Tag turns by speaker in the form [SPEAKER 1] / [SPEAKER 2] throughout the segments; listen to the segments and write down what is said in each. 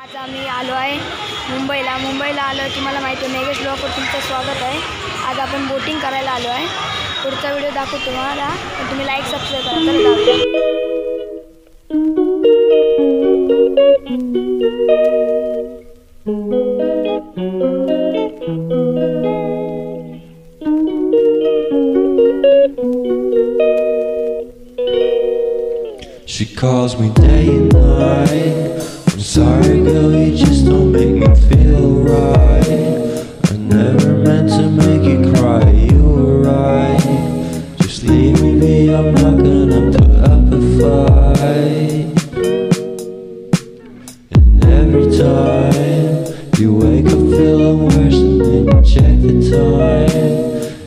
[SPEAKER 1] आज आम्ही आलो आहे मुंबईला आलो आहे। तुम्हाला माहिती आहे नेगेश ब्लॉगवर तुमचं स्वागत आहे। आज आपण बोटिंग करायला आलो आहे। पुढचा व्हिडिओ दाखवतो तुम्हाला, तुम्ही लाईक सबस्क्राईब करा। तर जाऊया।
[SPEAKER 2] She calls me day and night. I'm sorry girl, you just don't make me feel right. I never meant to make you cry, you were right. Just leave me be, I'm not gonna put up a fight. And every time you wake up feeling worse and then you check the time.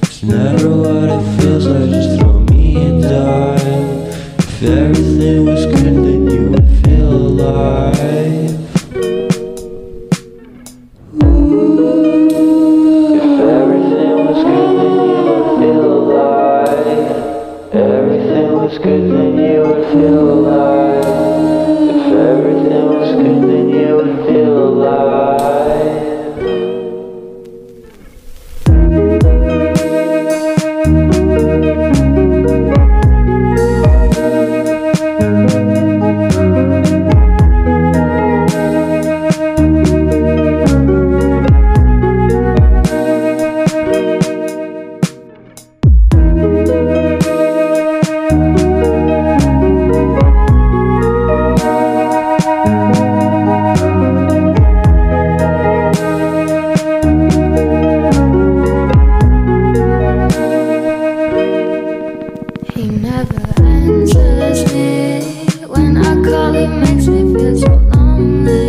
[SPEAKER 2] It's never what it feels like, just throw me a dime. If everything was good, then you would feel alive. If everything was good, then you would feel alive. Everything was good, then you would feel alive. If everything was good, then you would feel alive.
[SPEAKER 3] He never answers me when I call. He makes me feel so lonely.